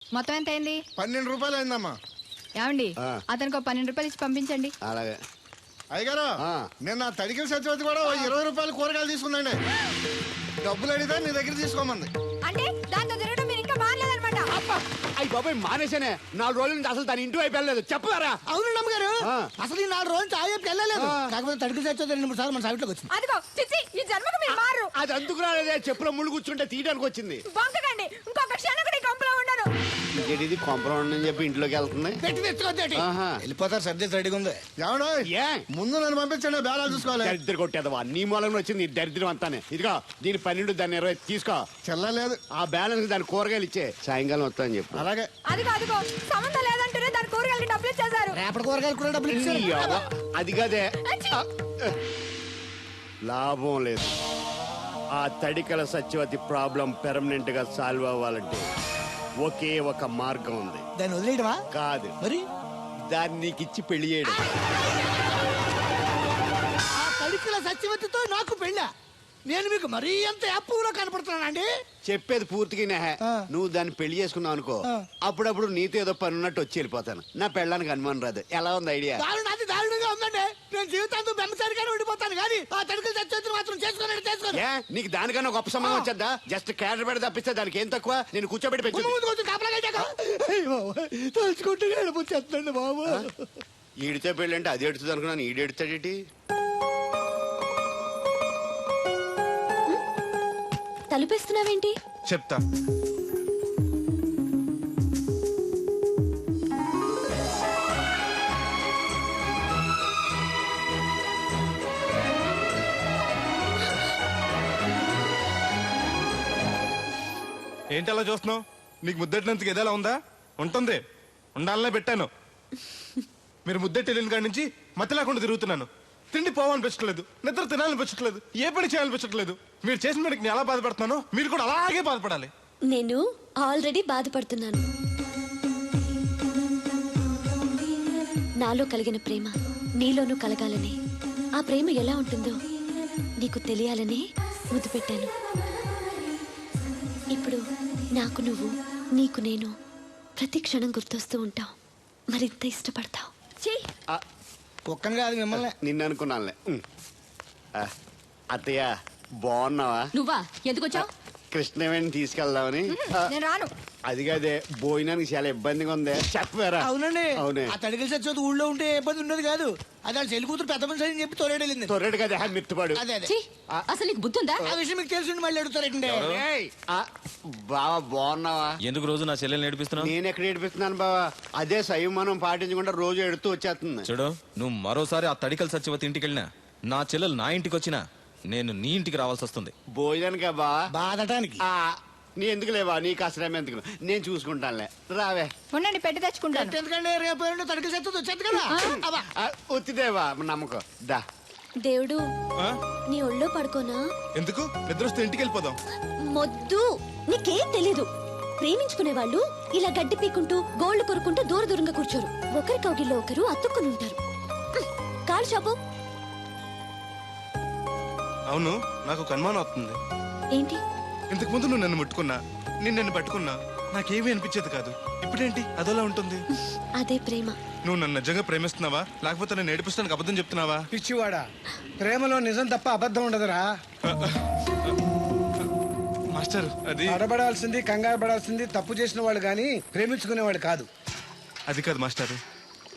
మొత్తం ఎంత అయింది? 12 రూపాయలు అయిందమ్మా. ఏమండి అతనికి 12 రూపాయలు ఇచ్చి పంపించండి. అలాగే అయ్యగారు నిన్న తడికిల సత్యవతి కూడా 20 రూపాయలు కూరగాయలు తీసుకుందండి. డబ్బులు అడిగితే నీ దగ్గర తీసుకోమంది. అంటే దాంతో తిరగడం మీరు ఇంకా మారలేదన్నమాట. అయ్యి బాబాయ్ మానేశానే 4 రోజుల నుంచి అసలు దాని ఇంటి వైపు వెళ్ళలేదు చెప్పారా? అవును నమ్మగారు అసలు ఈ 4 రోజులు చాయ్ వెళ్ళలేదు. కాకపోతే తడికి చచ్చేది 2-3 సార్లు మన సైట్లోకి వచ్చింది. అదిగో చిచ్చి ఈ జన్మకు మీరు మారు. అది అందుకు రాలేదే, చెప్పులో ముళ్ళు కూర్చుంటే తీయడానికి వచ్చింది. బొంకకండి ఇంకొక క్షణం కూడా ఈ కంపలో ఉండను. ఇది కాంపౌండ్ అని చెప్పి ఇంట్లోకి వెళ్తుంది. పెట్టి తెచ్చుకోద్దేటి వెళ్ళిపోతారు. సర్ది రెడీగా ఉంది. ఏమన్నా ఏ ముందు నన్ను పంపించండి, బేరాలు చూసుకోవాలి. దరిద్ర కొట్టేదవా నీ మూలంలో వచ్చింది ఈ దరిద్రం అంతానే. ఇదిగో దీని 12 దాన్ని 20 తీసుకో. చెల్లలేదు ఆ బ్యాలెన్స్ దాని కూరగాయలు ఇచ్చే సాయంకాలం వస్తాయని చెప్పు. అలాగే. అదిగో అదిగో సంబంధం లేదంటేనే దాని కూరగాయలకి డబ్బులు ఇచ్చేశారు. రేపటి కూరగాయలు కూడా డబ్బులు ఇచ్చారు. నీ అవ్వ, అది కదే లాభం లేదు. ఆ తడికల సత్యవతి ప్రాబ్లం పెర్మనెంట్ గా సాల్వ్ అవ్వాలంటే ఒకే ఒక మార్గం ఉంది. దాన్ని వదిలేయడమా? కాదు మరి దాన్ని నీకిచ్చి పెళ్లి చేయడం. ఆ తడికిల సత్యవతితో నాకు పెళ్ళా? నేను మీకు మరీ ఎంత యాప్లో కనపడుతున్నానండి? చెప్పేది పూర్తిగా నెహ. నువ్వు దాన్ని పెళ్లి చేసుకున్నావు అనుకో, అప్పుడప్పుడు నీతో ఏదో పని ఉన్నట్టు వచ్చి వెళ్ళిపోతాను. నా పెళ్ళడానికి అనుమానం రాదు. ఎలా ఉంది ఐడియా? అది దారుణంగా ఉందండి. నేను జీవితాంతం బెమ్మసారిగానే ఉండిపోతాను కానీ ఆ తడికిల సత్యవతిని మాత్రం చేసుకోను. ఏ నీకు దానికన్నా గొప్ప సంబంధం వచ్చేద్దా? జస్ట్ క్యారెట్ పెడితే తప్పిస్తే దానికి ఏం తక్కువ? నేను కూర్చోబెట్టి పెంచు. తలుచుకుంటే ఏడిపోతుందండి బాబు. ఈడితే పెళ్ళి అంటే అది ఎడుతుంది అనుకున్నాను, ఈడు ఎడుతాడేటి? తలుపేస్తున్నావేంటి? చెప్తా. ఏంటి అలా చూస్తున్నావు? నీకు ముద్దెట్టినందుకు ఏదైనా ఉందా? ఉంటుంది, ఉండాలనే పెట్టాను. మీరు ముద్దెట్టి వెళ్ళిన కాడి నుంచి మతి లేకుండా తిరుగుతున్నాను. తిండి పోవాలనిపించట్లేదు, నిద్ర తినాలనిపించట్లేదు, ఏ పని చేయాలనిపించట్లేదు. మీరు చేసిన పనికి నేను ఎలా బాధపడుతున్నానో మీరు కూడా అలాగే బాధపడాలి. నేను ఆల్రెడీ బాధపడుతున్నాను. నాలో కలిగిన ప్రేమ నీలోనూ కలగాలని, ఆ ప్రేమ ఎలా ఉంటుందో నీకు తెలియాలని ముద్దు పెట్టాను. ఇప్పుడు నాకు నువ్వు, నీకు నేను ప్రతి క్షణం గుర్తొస్తూ ఉంటావు. మరింత ఇష్టపడతావు. కుక్కను కాదు మిమ్మల్ని. నిన్ను అనుకున్నానులే. అత్తయ్య బాగున్నావా? నువ్వా? ఎందుకు వచ్చావు? కృష్ణవేణి తీసుకెళ్దామని. నేను రాను. అది కాదే, భోజనానికి చాలా ఇబ్బందిగా ఉంది. చెప్పారా? అవునండి. అవునే. ఆ తడికిల సత్యవతి ఊళ్ళో ఉంటే ఏ ఇబ్బంది ఉండదు కాదు. అది ఆ చెల్లి కూతురు పెద్ద మనిషి అని చెప్పి తోలేడెళ్ళింది. తొర్రెడు కదా మిత్తుపాడు. అదే అదే. అసలు నీకు బుద్ధి ఉందా? ఆ విషయం మీకు తెలిసి మళ్ళీ అడుగుతారండి. బావా బాగున్నావా? ఎందుకు రోజు నా చెల్లెల్ని ఏడిపిస్తున్నావు? నేను ఎక్కడ ఏడిపిస్తున్నాను బావా? అదే సంయమనం పాటించకుండా రోజు ఎడుతూ వచ్చేస్తుంది. చూడు, నువ్వు మరోసారి ఆ తడికల సత్యవతి ఇంటికి వెళ్ళినా, నా చెల్లెలు నా ఇంటికి వచ్చినా నేను నీ ఇంటికి రావాల్సి వస్తుంది. భోజనానికా బావా? బాధటానికి. నీ ఎందుకు లేవా? నీకు అసలేం ఎందుకు, నేను చూసుకుంటానులే. రావే. ఉండండి, పెట్టి తెచ్చుకుంటాను. ఎందుకంటే రేపు తడికిల సత్యవతి వచ్చేది కదా. వచ్చిదేవా నమ్మకం. దా దేవుడు, నీ ఒళ్ళో పడుకోనా? ఎందుకు? నిద్ర వస్తే ఇంటికి వెళ్ళిపోదాం. మొద్దు, నీకేం తెలీదు. ప్రేమించుకునే వాళ్ళు ఇలా గడ్డి పీకుంటూ గోళ్లు కొరుకుంటూ దూర దూరంగా కూర్చోరు. ఒకరి కౌగిల్లో ఒకరు అతుక్కుని ఉంటారు. కాలు షాపు. అవును, నాకు ఒక అనుమానం అవుతుంది. ఏంటి? ఇంతకు ముందు నువ్వు నన్ను ముట్టుకున్నా, నేను నన్ను పట్టుకున్నా, నాకేమీ అనిపించేది కాదు. ఇప్పుడేంటి అదోలా ఉంటుంది? అదే ప్రేమ. నువ్వు నన్ను నిజంగా ప్రేమిస్తున్నావా, లేకపోతే నేను ఏడిపిస్తానికి అబద్ధం చెప్తున్నావా? పిచ్చివాడా, ప్రేమలో నిజం తప్ప అబద్ధం ఉండదురా. మాస్టర్, అది అడబడాల్సింది, కంగారు పడాల్సింది తప్పు చేసిన వాడు గాని ప్రేమించుకునేవాడు కాదు. అది కాదు మాస్టర్.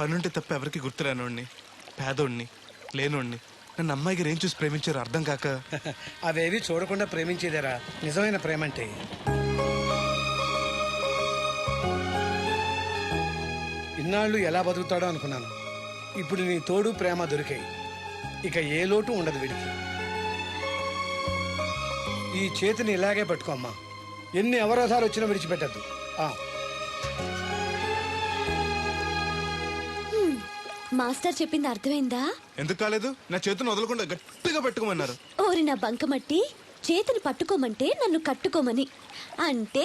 పనుంటే తప్ప ఎవరికి గుర్తురానోడిని, పేదోడిని, లేనోడిని నన్ను అమ్మాయి గారు ఏం చూసి ప్రేమించారు అర్థం కాక. అవేవి చూడకుండా ప్రేమించేదేరా నిజమైన ప్రేమ అంటే. ఇన్నాళ్ళు ఎలా బతుకుతాడో అనుకున్నాను. ఇప్పుడు నీ తోడు ప్రేమ దొరికాయి. ఇక ఏ లోటు ఉండదు వీడికి. ఈ చేతిని ఇలాగే పట్టుకోమ్మా. ఎన్ని అవరోధాలు వచ్చినా విడిచిపెట్టద్దు. మాస్టర్ చెప్పింది అర్థమైందా? ఎందుకు కాలేదు? నా చేతిని వదలకుండా గట్టిగా పట్టుకోమన్నారు. ఓరి నా బంకమట్టి, చేతిని పట్టుకోమంటే నన్ను కట్టుకోమని, అంటే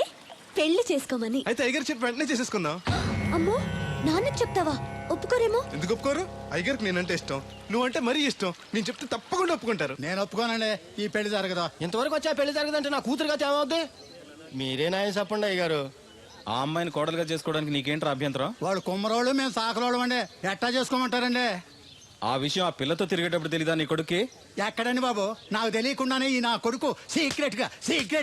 పెళ్లి చేసుకోమని. అయితే అయ్యగారు చెప్పి వెంటనే చేసేసుకుందాం. అమ్మో, నాన్నకి చెప్తావా? ఒప్పుకోరేమో. ఎందుకు ఒప్పుకోరు? అయ్యగారికి నేనంటే ఇష్టం, నువ్వంటే మరీ ఇష్టం. నేను చెప్తే తప్పకుండా ఒప్పుకుంటారు. నేను ఒప్పుకోనండి, ఈ పెళ్లి జరగదా. ఇంతవరకు వచ్చా పెళ్లి జరగదంటే నా కూతురుగా ఏమవుద్ది? మీరే నాయం చెప్పండి అయ్యగారు. ఆ అమ్మాయిని కోడలుగా చేసుకోవడానికి నీకేంట్రా అభ్యంతరం? వాళ్ళు కుమ్మరోళ్ళు మేము సాకరోళ్ళు అండి, ఎట్టా చేసుకోమంటారండి? ఆ విషయం ఆ పిల్లతో తిరిగేటప్పుడు తెలీదా నీ కొడుక్కి? ఎక్కడండి బాబు, నాకు తెలియకుండానే ఈ నా కొడుకు సీక్రెట్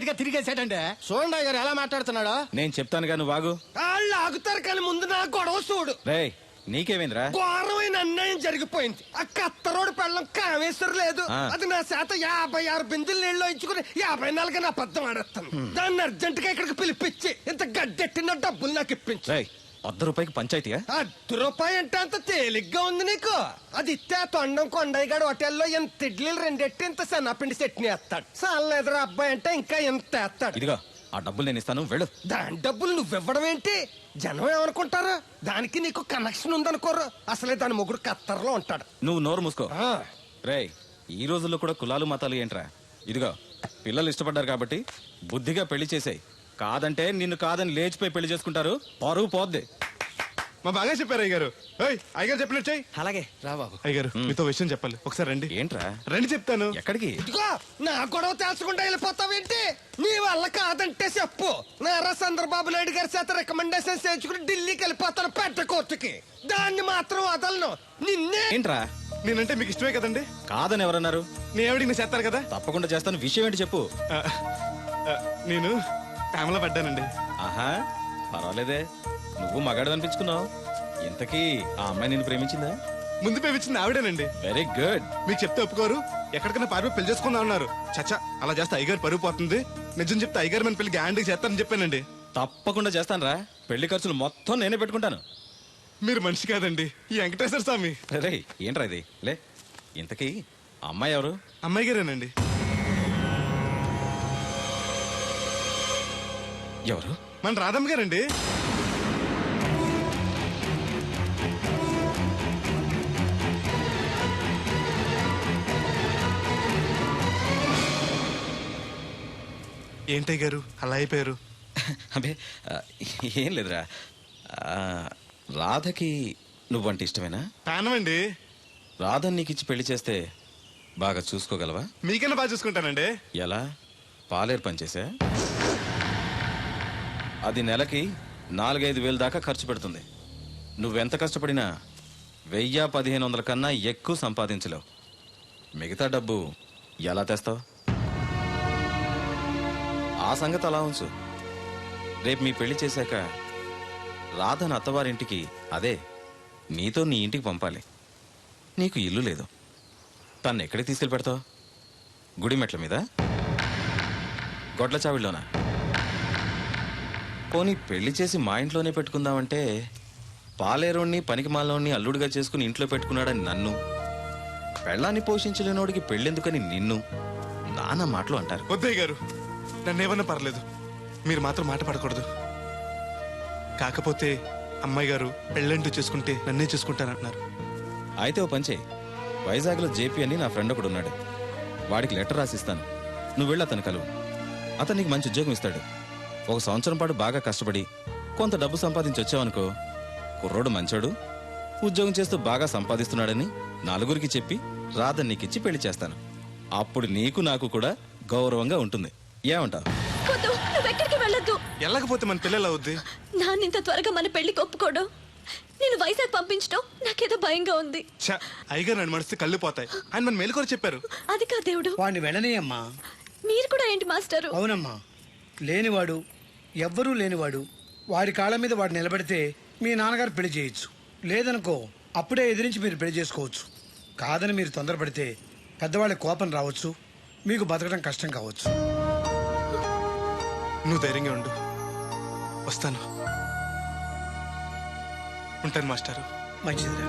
గా తిరిగేసాడండి. చూడండి అయ్యారు ఎలా మాట్లాడుతున్నాడా. నేను చెప్తానుగా, నువ్వు ఆగు. వాళ్ళు ఆగుతారు కానీ ముందు నా గొడవ చూడు. రేయ్, నీకేమైందిరా? ఘోరమైన అన్యాయం జరిగిపోయింది. ఆ కత్తరోడు పెళ్ళం కామేశ్వరు లేదు. ఆ. అది నా చేత 56 బిందులు నీళ్ళు ఇచ్చుకుని 54 నా అబద్ధం ఆడేస్తాను. దాన్ని అర్జెంట్ గా ఇక్కడికి పిలిపించి ఇంత గడ్డెట్టిన డబ్బులు నాకు ఇప్పించు. రేయ్, ₹100 పంచాయతీయా? ₹100 అంటే అంత తేలిగ్గా ఉంది నీకు. అది ఇస్తే ఆ తొండం కొండయ్యగాడు హోటల్లో ఎంత ఇడ్లీలు 2 ఎట్టి ఇంత సన్నపిండి చట్నీ వేస్తాడు. సాల ఎదురు అబ్బాయి అంటే ఇంకా ఎంత వేస్తాడు. ఇదిగో ఆ డబ్బులు నేను ఇస్తాను, వెళ్ళు. దాని డబ్బులు నువ్వివ్వడం ఏంటి? జనం ఏమనుకుంటారు? దానికి నీకు కనెక్షన్ ఉందనుకోరు. అసలే దాని మొగుడు కత్తర్లో ఉంటాడు. నువ్వు నోరు మూసుకో. ఆ. రేయ్, ఈ రోజుల్లో కూడా కులాలు మతాలు ఏంట్రా? ఇదిగో పిల్లలు ఇష్టపడ్డారు కాబట్టి బుద్ధిగా పెళ్లి చేసేయ్. కాదంటే నిన్ను కాదని లేచిపోయి పెళ్లి చేసుకుంటారు, పరువు పోద్ది. మా బాగా చెప్పారు అయ్యగారు. అయ్యగారు చెప్పినట్టు చెయ్యి. అలాగే రా బాబు. అయ్యగారు మీతో విషయం చెప్పాలి, ఒకసారి రండి. ఏంట్రా? రండి చెప్తాను. ఎక్కడికి? ఇదిగో నా గొడవ తెలుసుకుంటా వెళ్ళిపోతావేంటి? నీ వల్ల కాదంటే చెప్పు. నారా చంద్రబాబు నాయుడు గారి చేత రికమెండేషన్ చేయించుకుని ఢిల్లీకి వెళ్ళిపోతాను పెద్ద కోర్టుకి. దాన్ని మాత్రం వదలను. నిన్నే. ఏంట్రా? నేనంటే మీకు ఇష్టమే కదండి. కాదని ఎవరన్నారు? నేను ఎవడికి నేను చేస్తారు కదా. తప్పకుండా చేస్తాను. విషయం ఏంటి చెప్పు. నేను ప్రేమలో పడ్డానండి. ఆహా, పర్వాలేదే, నువ్వు మగాడు అనిపించుకున్నావు. ఇంతకీ ఆ అమ్మాయి నిన్ను ప్రేమించిందా? ముందు పేపించింది ఆవిడేనండి. Very good. మీకు చెప్తే ఒప్పుకోరు. ఎక్కడికైనా పారిపోయి పెళ్లి చేసుకుందాం అన్నారు. చచ్చా, అలా చేస్తే అయ్యగారు పరుగు పోతుంది. నిజం చెప్తే అయ్యగారు మన పెళ్లి గ్యాండ్కి చేస్తానని చెప్పానండి. తప్పకుండా చేస్తానురా. పెళ్లి ఖర్చులు మొత్తం నేనే పెట్టుకుంటాను. మీరు మనిషి కాదండి, ఈ వెంకటేశ్వర స్వామి. రే, ఏంట్రా ఇది? లే, ఇంతకీ ఆ అమ్మాయి ఎవరు? అమ్మాయి గారేనండి. ఎవరు? మన రాధమ్మ గారండి. ఏంటయ్య గారు అలా అయిపోయారు? అబే, ఏం లేదురా. రాధకి నువ్వంటే ఇష్టమేనా? ప్రాణమండి. రాధని నీకు ఇచ్చి పెళ్లి చేస్తే బాగా చూసుకోగలవా? మీకన్నా బాగా చూసుకుంటానండి. ఎలా? పాలేరు పనిచేసా? అది నెలకి 4-5 వేలు దాకా ఖర్చు పెడుతుంది. నువ్వెంత కష్టపడినా 1000-1500 కన్నా ఎక్కువ సంపాదించలేవు. మిగతా డబ్బు ఎలా తెస్తావు? ఆ సంగతి అలా ఉంచు. రేపు మీ పెళ్లి చేశాక రాధను అత్తవారింటికి, అదే నీతో నీ ఇంటికి పంపాలి. నీకు ఇల్లు లేదు. తను ఎక్కడికి తీసుకెళ్ళి పెడతావు? గుడి మెట్ల మీద? గొడ్ల చావిడిలోనా? పోనీ పెళ్లి చేసి మా ఇంట్లోనే పెట్టుకుందామంటే పాలేరోణ్ణి పనికి మాలోని అల్లుడిగా చేసుకుని ఇంట్లో పెట్టుకున్నాడని నన్ను, పెళ్ళాన్ని పోషించలేనోడికి పెళ్ళెందుకని నిన్ను నానా మాటలు అంటారు. వద్దయ్య గారు, నన్నేమన్నా పర్లేదు, మీరు మాత్రం మాట పడకూడదు. కాకపోతే అమ్మాయి గారు పెళ్ళంటూ చేసుకుంటే నన్నే చేసుకుంటానంటున్నారు. అయితే ఓ పంచే, వైజాగ్లో జేపీ అని నా ఫ్రెండ్ ఒకడు ఉన్నాడు. వాడికి లెటర్ రాసిస్తాను, నువ్వు వెళ్ళి అతను కలువు. అతను నీకు మంచి ఉద్యోగం ఇస్తాడు. 1 సంవత్సరం పాటు బాగా కష్టపడి కొంత డబ్బు సంపాదించి వచ్చావనుకో, కుర్రోడు మంచోడు, ఉద్యోగం చేస్తూ బాగా సంపాదిస్తున్నాడని నలుగురికి చెప్పి రాధని నీకిచ్చి పెళ్లి చేస్తాను. అప్పుడు నీకు నాకు కూడా గౌరవంగా ఉంటుంది. ఏమంటావు? వద్దు, నువ్వెక్కడికి వెళ్ళొద్దు. వెళ్ళకపోతే మన పిల్లలు అవుద్ది. నాన్న ఇంత త్వరగా మన పెళ్లికి ఒప్పుకోవడం, నేను వైజాగ్ పంపించడం నాకేదో భయంగా ఉంది. అయ్యగారు నన్ను మనసు కళ్ళు పోతాయి. ఆయన మన మేలుకొని చెప్పారు. అది కా దేవుడు. వాడిని వెళ్ళనీయమ్మా. మీరు కూడా ఏంటి మాస్టరు? అవునమ్మా, లేనివాడు, ఎవ్వరూ లేనివాడు, వాడి కాళ్ళ మీద వాడు నిలబడితే మీ నాన్నగారు పెళ్లి చేయొచ్చు. లేదనుకో, అప్పుడే ఎదిరించి మీరు పెళ్లి చేసుకోవచ్చు. కాదని మీరు తొందరపడితే పెద్దవాళ్ళ కోపం రావచ్చు, మీకు బతకడం కష్టం కావచ్చు. నువ్వు ధైర్యంగా ఉండు, వస్తాను. ఉంటాను మాస్టారు. మంచిదిరా.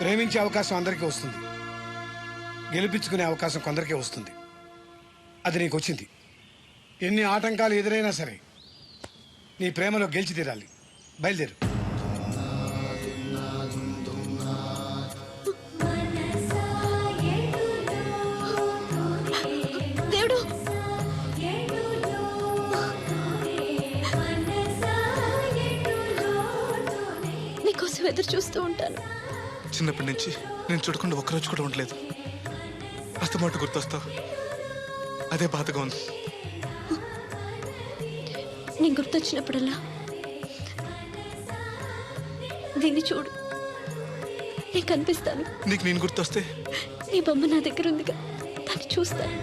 ప్రేమించే అవకాశం అందరికీ వస్తుంది, గెలిపించుకునే అవకాశం కొందరికే వస్తుంది. అది నీకు వచ్చింది. ఎన్ని ఆటంకాలు ఎదురైనా సరే నీ ప్రేమలో గెలిచి తీరాలి. బయలుదేరు. దేవుడు, నీకోసం ఎదురు చూస్తూ ఉంటాను. చిన్నప్పటి నుంచి నేను చూడకుండా ఒక్కరోజు కూడా ఉండలేదు. అస్తమాట గుర్తొస్తావు. అదే బాధగా ఉంది. నేను గుర్తొచ్చినప్పుడల్లా దీన్ని చూడు, నేను కనిపిస్తాను. నీకు నేను గుర్తొస్తే నీ బొమ్మ నా దగ్గర ఉందిగా, దాన్ని చూస్తాను.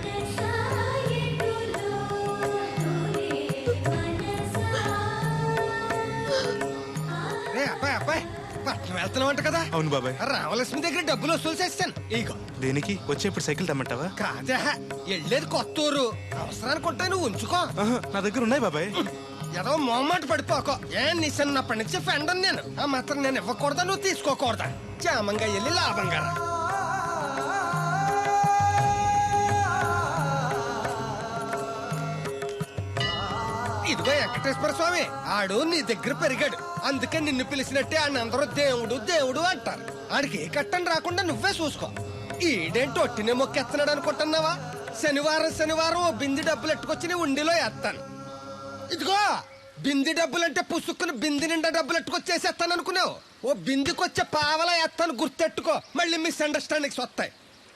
అబ్బాయి అబ్బాయి పట్నం వెళ్తున్నావంట కదా? అవును బాబాయ్. రామలక్ష్మి దగ్గర డబ్బులు వసూలు చేస్తాను. ఇగో. దేనికి? వచ్చేప్పుడు సైకిల్ తెమ్మంటావా? కాదా, వెళ్ళేది కొత్తూరు, అవసరానికి ఉంటాయి, నువ్వు ఉంచుకో. ఆహా, నా దగ్గర ఉన్నాయి బాబాయ్. ఏదో మొహమాట పడిపోకో. నీ చిన్నప్పటి నుంచి ఫ్రెండ్ నేను. ఆ మాత్రం నేను ఇవ్వకూడదా, నువ్వు తీసుకోకూడదా? క్షేమంగా వెళ్ళి లాభంగా రా. ఇదిగో వెంకటేశ్వర స్వామి, ఆడు నీ దగ్గర పెరిగాడు, అందుకే నిన్ను పిలిచినట్టే ఆయన అందరూ దేవుడు దేవుడు అంటారు. ఆడికి ఏ కట్టం రాకుండా నువ్వే చూసుకో. ఈడేంటి ఒట్టినే మొక్కెత్తనాడు అనుకుంటున్నావా? శనివారం శనివారం ఓ బింది డబ్బులు ఎట్టుకొచ్చి నీ ఉండిలో వేస్తాను. ఇదిగో బింది డబ్బులంటే పుసుక్కుని బింది నిండా డబ్బులు ఎట్టుకొచ్చేసేస్తాను అనుకున్నావు. ఓ బిందికొచ్చే పావలా వేస్తాను, గుర్తెట్టుకో. మళ్ళీ మిస్అండర్స్టాండింగ్స్ వస్తాయి.